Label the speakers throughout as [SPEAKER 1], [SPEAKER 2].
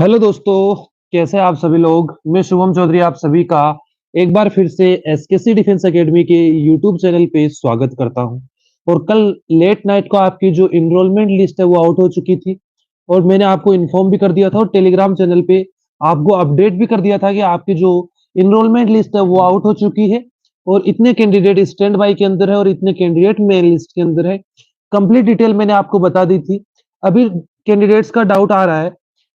[SPEAKER 1] Hello दोस्तों, कैसे हैं आप सभी लोग। मैं शुभम चौधरी आप सभी का एक बार फिर से एसकेसी डिफेंस एकेडमी के यूट्यूब चैनल पे स्वागत करता हूं। और कल लेट नाइट को आपकी जो इनरोलमेंट लिस्ट है वो आउट हो चुकी थी और मैंने आपको इन्फॉर्म भी कर दिया था और टेलीग्राम चैनल पे आपको अपडेट भी कर दिया था कि आपकी जो इनरोलमेंट लिस्ट है वो आउट हो चुकी है और इतने कैंडिडेट स्टैंड बाई के अंदर है और इतने कैंडिडेट मेन लिस्ट के अंदर है। कंप्लीट डिटेल मैंने आपको बता दी थी। अभी कैंडिडेट्स का डाउट आ रहा है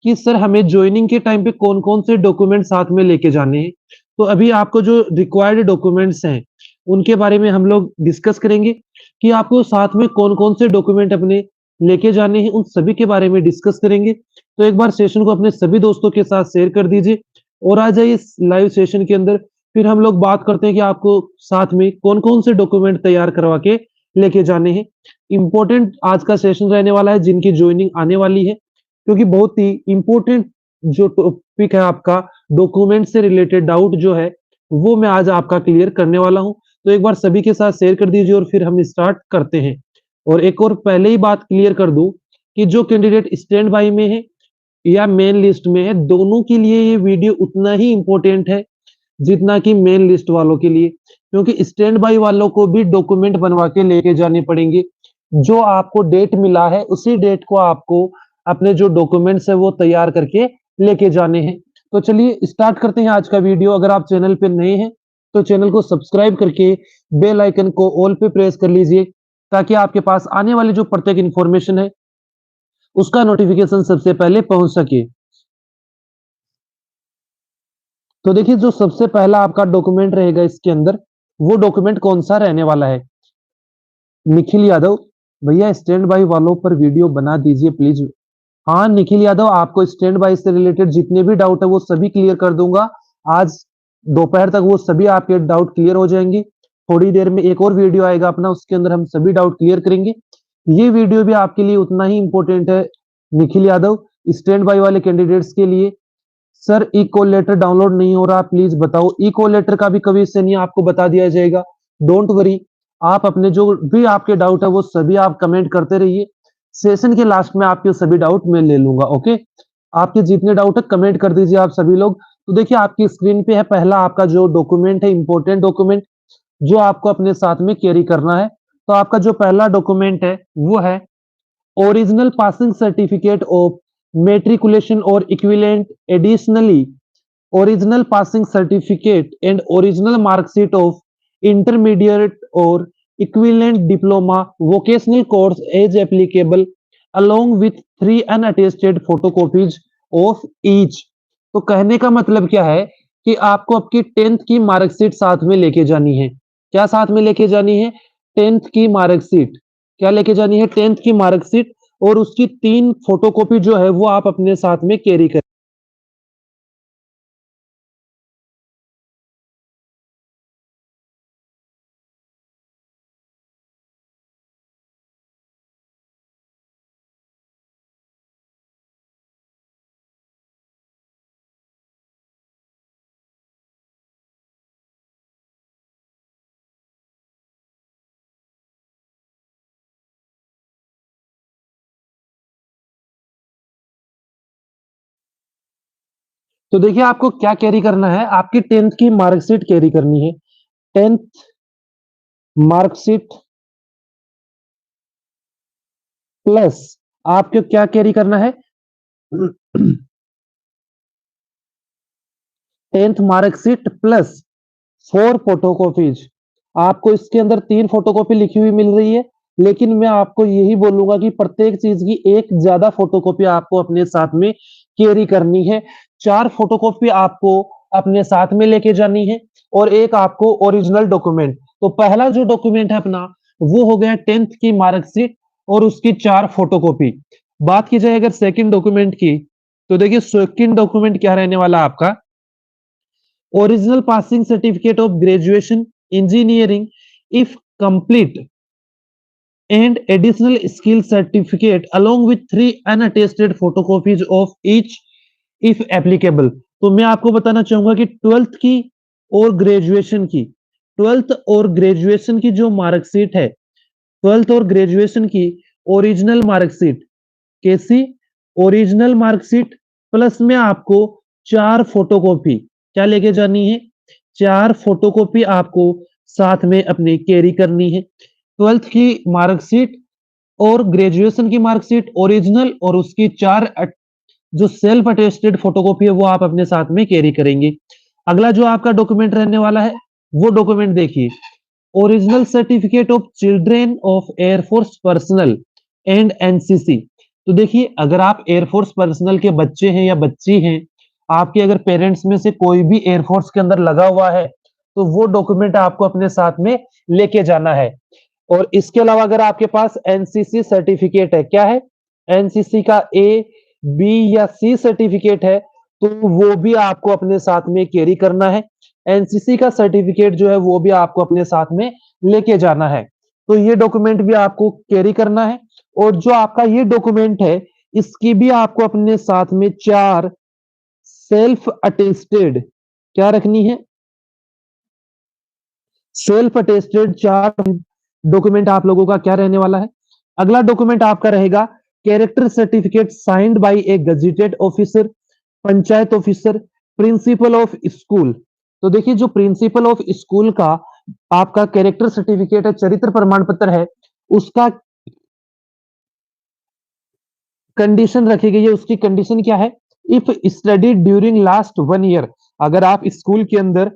[SPEAKER 1] कि सर हमें ज्वाइनिंग के टाइम पे कौन-कौन से डॉक्यूमेंट साथ में लेके जाने हैं। तो अभी आपको जो रिक्वायर्ड डॉक्यूमेंट्स हैं, उनके बारे में हम लोग डिस्कस करेंगे कि आपको साथ में कौन-कौन से डॉक्यूमेंट अपने लेके जाने हैं, उन सभी के बारे में डिस्कस करेंगे। तो एक बार सेशन को अपने सभी दोस्तों के साथ शेयर कर दीजिए और आ जाइए इस लाइव सेशन के अंदर। फिर हम लोग बात करते हैं कि आपको साथ में कौन-कौन से डॉक्यूमेंट तैयार करवा के लेके जाने हैं। इम्पोर्टेंट आज का सेशन रहने वाला है जिनकी ज्वाइनिंग आने वाली है। क्योंकि बहुत ही इम्पोर्टेंट जो टॉपिक है आपका डॉक्यूमेंट से रिलेटेड डाउट जो है वो मैं आज आपका क्लियर करने वाला हूं। तो एक बार सभी के साथ शेयर कर दीजिए और फिर हम स्टार्ट करते हैं। और एक और पहले ही बात क्लियर कर दूं कि जो कैंडिडेट स्टैंड बाई में है या मेन लिस्ट में है, दोनों के लिए ये वीडियो उतना ही इम्पोर्टेंट है जितना कि मेन लिस्ट वालों के लिए। क्योंकि स्टैंड बाई वालों को भी डॉक्यूमेंट बनवा के लेके जाने पड़ेंगे। जो आपको डेट मिला है उसी डेट को आपको अपने जो डॉक्यूमेंट्स है वो तैयार करके लेके जाने हैं। तो चलिए स्टार्ट करते हैं आज का वीडियो। अगर आप चैनल पे नए हैं तो चैनल को सब्सक्राइब करके बेल आइकन को ऑल पे प्रेस कर लीजिए ताकि आपके पास आने वाली जो प्रत्येक इंफॉर्मेशन है उसका नोटिफिकेशन सबसे पहले पहुंच सके। तो देखिए जो सबसे पहला आपका डॉक्यूमेंट रहेगा इसके अंदर, वो डॉक्यूमेंट कौन सा रहने वाला है। निखिल यादव, भैया स्टैंड बाई वालों पर वीडियो बना दीजिए प्लीज। हाँ निखिल यादव, आपको स्टैंड बाई से रिलेटेड जितने भी डाउट है वो सभी क्लियर कर दूंगा। आज दोपहर तक वो सभी आपके डाउट क्लियर हो जाएंगे। थोड़ी देर में एक और वीडियो आएगा अपना, उसके अंदर हम सभी डाउट क्लियर करेंगे। ये वीडियो भी आपके लिए उतना ही इंपॉर्टेंट है निखिल यादव, स्टैंड बाई वाले कैंडिडेट्स के लिए। सर ई कॉल लेटर डाउनलोड नहीं हो रहा, प्लीज बताओ। ई कॉल लेटर का भी कभी से नहीं आपको बता दिया जाएगा। डोंट वरी, आप अपने जो भी आपके डाउट है वो सभी आप कमेंट करते रहिए। सेशन के लास्ट में आपके सभी डाउट मैं ले लूंगा। ओके, आपके जितने डाउट है कमेंट कर दीजिए आप सभी लोग। तो देखिए आपकी स्क्रीन पे है पहला आपका जो डॉक्यूमेंट है, इंपॉर्टेंट डॉक्यूमेंट जो आपको अपने साथ में कैरी करना है। तो आपका जो पहला डॉक्यूमेंट है वो है original passing certificate of matriculation और equivalent. Additionally original passing certificate and original mark sheet of intermediate or equivalent diploma vocational course as applicable along with 3 unattested photocopies of each। तो कहने का मतलब क्या है कि आपको आपकी 10th की मार्कशीट साथ में लेके जानी है। क्या साथ में लेके जानी है? 10th की मार्कशीट। क्या लेके जानी है? 10th की मार्कशीट और उसकी 3 फोटोकॉपी जो है वो आप अपने साथ में कैरी करें। तो देखिए आपको क्या कैरी करना है, आपकी 10th की मार्कशीट कैरी करनी है। 10th मार्कशीट प्लस आपको क्या कैरी करना है? 10th marksheet plus 4 photocopies. आपको इसके अंदर 3 फोटोकॉपी लिखी हुई मिल रही है, लेकिन मैं आपको यही बोलूंगा कि प्रत्येक चीज की एक ज्यादा फोटोकॉपी आपको अपने साथ में कैरी करनी है। 4 फोटोकॉपी आपको अपने साथ में लेके जानी है और एक आपको ओरिजिनल डॉक्यूमेंट। तो पहला जो डॉक्यूमेंट है अपना वो हो गया 10th की मार्कशीट और उसकी 4 फोटोकॉपी। बात की जाए अगर सेकंड डॉक्यूमेंट की, तो देखिए सेकंड डॉक्यूमेंट क्या रहने वाला आपका? original passing certificate of graduation engineering if complete and additional skill certificate along with 3 unattested photocopies of each if applicable। तो मैं आपको बताना चाहूंगा कि 12th की और ग्रेजुएशन की 12th और ग्रेजुएशन की जो मार्कशीट है, 12th और ग्रेजुएशन की ओरिजिनल मार्कशीट, कैसी? ओरिजिनल मार्कशीट प्लस में आपको 4 फोटोकॉपी क्या लेके जानी है? 4 फोटोकॉपी आपको साथ में अपनी कैरी करनी है। 12th की मार्कशीट और ग्रेजुएशन की मार्कशीट ओरिजिनल और उसकी 4 जो सेल्फ अटेस्टेड फोटोकॉपी है वो आप अपने साथ में कैरी करेंगे। अगला जो आपका डॉक्यूमेंट रहने वाला है वो डॉक्यूमेंट देखिए, original certificate of children of air force personal and NCC. तो देखिए, अगर आप एयरफोर्स पर्सनल के बच्चे हैं या बच्ची हैं, आपके अगर पेरेंट्स में से कोई भी एयरफोर्स के अंदर लगा हुआ है, तो वो डॉक्यूमेंट आपको अपने साथ में लेके जाना है। और इसके अलावा अगर आपके पास एनसीसी सर्टिफिकेट है, क्या है? एनसीसी का ए, बी या सी सर्टिफिकेट है, तो वो भी आपको अपने साथ में कैरी करना है। एनसीसी का सर्टिफिकेट जो है वो भी आपको अपने साथ में लेके जाना है। तो ये डॉक्यूमेंट भी आपको कैरी करना है। और जो आपका ये डॉक्यूमेंट है, इसकी भी आपको अपने साथ में 4 सेल्फ अटेस्टेड क्या रखनी है? सेल्फ अटेस्टेड 4 डॉक्यूमेंट आप लोगों का क्या रहने वाला है? अगला डॉक्यूमेंट आपका रहेगा character certificate signed by A gazetted officer, panchayat officer, principle of school. तो देखिए, जो प्रिंसिपल ऑफ स्कूल का आपका कैरेक्टर सर्टिफिकेट है, चरित्र प्रमाण पत्र है, उसका कंडीशन रखी गई है। उसकी कंडीशन क्या है? If study during last 1 year, अगर आप स्कूल के अंदर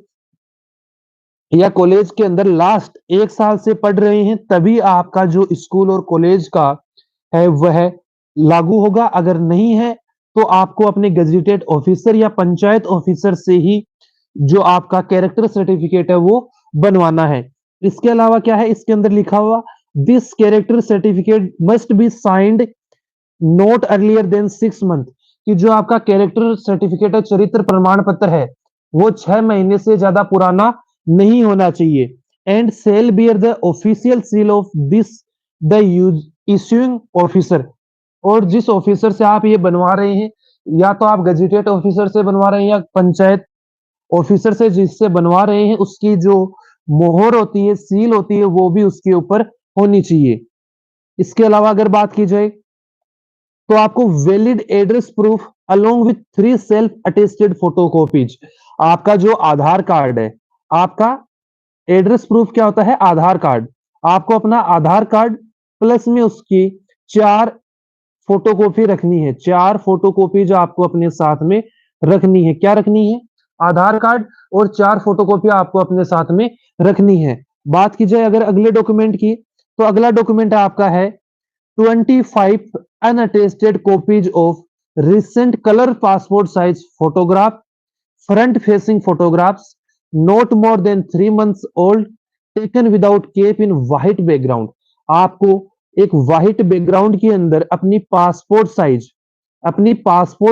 [SPEAKER 1] या कॉलेज के अंदर लास्ट 1 साल से पढ़ रहे हैं, तभी आपका जो स्कूल और कॉलेज का है वह लागू होगा। अगर नहीं है, तो आपको अपने गजेटेड ऑफिसर या पंचायत ऑफिसर से ही जो आपका कैरेक्टर सर्टिफिकेट है वो बनवाना है। इसके अलावा क्या है इसके अंदर लिखा हुआ, this character certificate must be signed not earlier than 6 month, कि जो आपका कैरेक्टर सर्टिफिकेट है, चरित्र प्रमाण पत्र है, वो 6 महीने से ज्यादा पुराना नहीं होना चाहिए। And shall bear the official seal of this the issuing officer, और जिस ऑफिसर से आप ये बनवा रहे हैं, या तो आप गजेटेड ऑफिसर से बनवा रहे हैं या पंचायत ऑफिसर से जिससे बनवा रहे हैं, उसकी जो मोहर होती है, सील होती है, वो भी उसके ऊपर होनी चाहिए। इसके अलावा अगर बात की जाए, तो आपको valid address proof along with 3 self attested photocopies. आपका जो आधार कार्ड है, आपका एड्रेस प्रूफ क्या होता है? आधार कार्ड। आपको अपना आधार कार्ड प्लस में उसकी 4 फोटोकॉपी रखनी है। 4 फोटोकॉपी जो आपको अपने साथ में रखनी है। क्या रखनी है? आधार कार्ड और 4 फोटोकॉपी आपको अपने साथ में रखनी है। बात की जाए अगर अगले डॉक्यूमेंट की, तो अगला डॉक्यूमेंट आपका है 25 unattested copies of recent color passport size photograph, front facing photographs not more than 3 months old, taken without cape in white background। आपको एक व्हाइट बैकग्राउंड के अंदर अपनी पासपोर्ट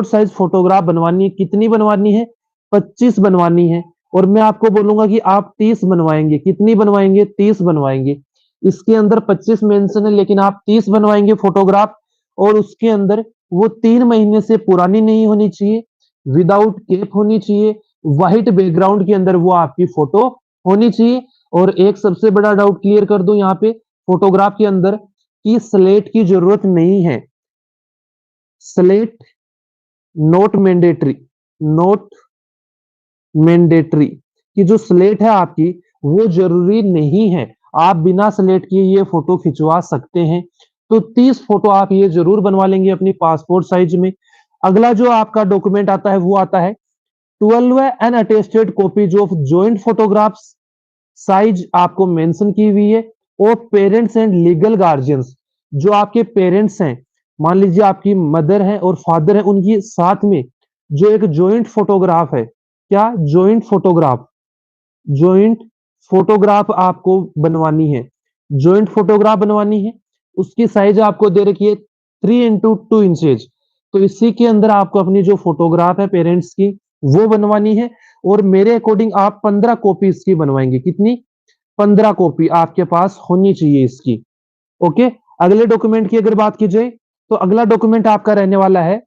[SPEAKER 1] साइज फोटोग्राफ बनवानी है। कितनी बनवानी है? 25 बनवानी है। और मैं आपको बोलूंगा कि आप 30 बनवाएंगे। कितनी बनवाएंगे? 30 बनवाएंगे। इसके अंदर 25 मेंशन है, लेकिन आप 30 बनवाएंगे फोटोग्राफ। और उसके अंदर वो 3 महीने से पुरानी नहीं होनी चाहिए, विदाउट केप होनी चाहिए, व्हाइट बैकग्राउंड के अंदर वो आपकी फोटो होनी चाहिए। और एक सबसे बड़ा डाउट क्लियर कर दूं यहाँ पे, फोटोग्राफ के अंदर कि स्लेट की जरूरत नहीं है। Slate not mandatory, not mandatory, कि जो स्लेट है आपकी वो जरूरी नहीं है। आप बिना स्लेट किए ये फोटो खिंचवा सकते हैं। तो 30 फोटो आप ये जरूर बनवा लेंगे अपनी पासपोर्ट साइज में। अगला जो आपका डॉक्यूमेंट आता है वो आता है 12 unattested copies of joint photographs, size आपको मेंशन की हुई है। और पेरेंट्स एंड लीगल गार्जियंस, जो आपके पेरेंट्स हैं, मान लीजिए आपकी मदर है और फादर है, उनकी साथ में जो एक जॉइंट फोटोग्राफ है, क्या? जॉइंट फोटोग्राफ, जॉइंट फोटोग्राफ आपको बनवानी है। जॉइंट फोटोग्राफ बनवानी है। उसकी साइज आपको दे रखी है 3x2 इंचेज। तो इसी के अंदर आपको अपनी जो फोटोग्राफ है पेरेंट्स की वो बनवानी है। और मेरे अकॉर्डिंग आप 15 कॉपी इसकी बनवाएंगे। कितनी? 15 कॉपी आपके पास होनी चाहिए इसकी। ओके। अगले डॉक्यूमेंट की अगर बात की जाए, तो अगला डॉक्यूमेंट आपका रहने वाला है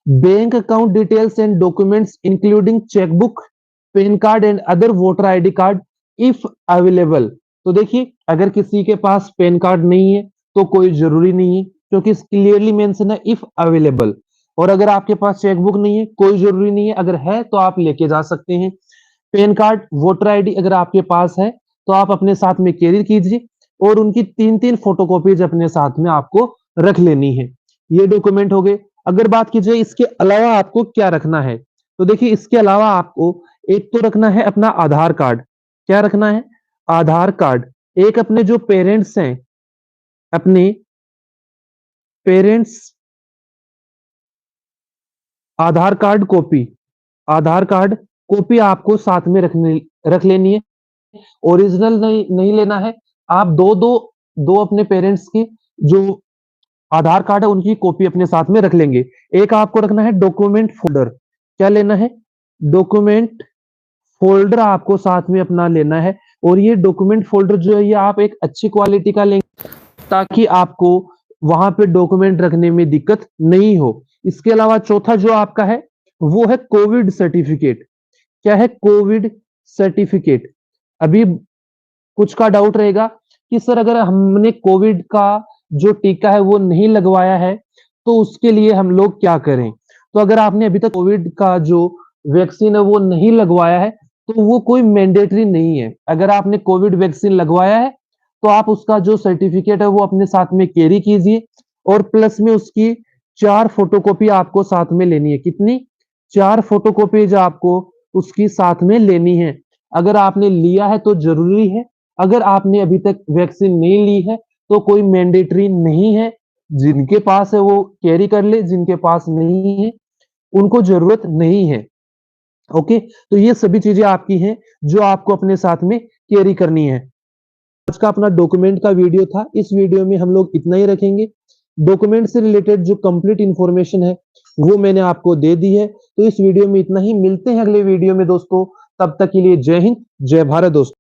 [SPEAKER 1] bank account details and documents including chequebook, pan card and other voter ID card if available. तो देखिए, अगर किसी के पास पैन कार्ड नहीं है तो कोई जरूरी नहीं है, क्योंकि क्लियरली मेंशन है इफ अवेलेबल। और अगर आपके पास चेकबुक नहीं है, कोई ज़रूरी नहीं है, अगर है तो आप लेके जा सकते हैं। पैन कार्ड, वोटर आईडी अगर आपके पास है, तो आप अपने साथ में कैरी कीजिए और उनकी 3-3 फोटोकॉपीज़ अपने साथ में आपको रख लेनी है। ये डॉक्यूमेंट हो गए। अगर बात की जाए इसके अलावा आपको क्या रखना है, तो देखिए इसके अलावा आपको एक तो रखना है अपना आधार कार्ड। क्या रखना है? आधार कार्ड। एक अपने जो पेरेंट्स हैं, अपने पेरेंट्स आधार कार्ड कॉपी आधार कार्ड कॉपी आपको साथ में रख लेनी है। ओरिजिनल नहीं नहीं लेना है। आप 2 अपने पेरेंट्स की जो आधार कार्ड है उनकी कॉपी अपने साथ में रख लेंगे। एक आपको रखना है डॉक्यूमेंट फ़ोल्डर। क्या लेना है? डॉक्यूमेंट फ़ोल्डर आपको साथ में अपना लेना है और ये डॉक्यूमेंट फ़ोल्डर जो है ये आप एक अच्छी क्वालिटी का लेंगे ताकि आपको वहाँ पे डॉक्यूमेंट रखने में दिक्कत नहीं हो। इसके अलावा चौथा जो आपका है, वो है कोविड सर्टिफ़िकेट। क्या है? Covid certificate. अभी कुछ का डाउट रहेगा कि सर अगर हमने कोविड का जो टीका है वो नहीं लगवाया है, तो उसके लिए हम लोग क्या करें? तो अगर आपने अभी तक कोविड का जो वैक्सीन है वो नहीं लगवाया है, तो वो कोई मैंडेटरी नहीं है। अगर आपने कोविड वैक्सीन लगवाया है, तो आप उसका जो सर्टिफिकेट है वो अपने साथ में कैरी कीजिए और प्लस में उसकी 4 फोटोकॉपी आपको साथ में लेनी है। कितनी? 4 फोटोकॉपीज़ आपको उसकी साथ में लेनी है। अगर आपने लिया है तो ज़रूरी है, अगर आपने अभी तक वैक्सीन नहीं ली है, तो कोई मैंडेटरी नहीं है। जिनके पास है वो कैरी कर ले, जिनके पास नहीं है, उनको ज़रूरत नहीं है। ओके? तो ये सभी चीज़ें आपकी हैं, जो आपको अपने साथ में कैरी करनी है। आज का अपना डॉक्यूमेंट का वीडियो था। इस वीडियो में हम लोग इतना ही रखेंगे। डॉक्यूमेंट से रिलेटेड जो कंप्लीट इन्फॉर्मेशन है, वो मैंने आपको दे दी है। तो इस वीडियो में इतना ही। मिलते हैं अगले वीडियो में दोस्तों। तब तक के लिए जय हिंद, जय भारत दोस्तों।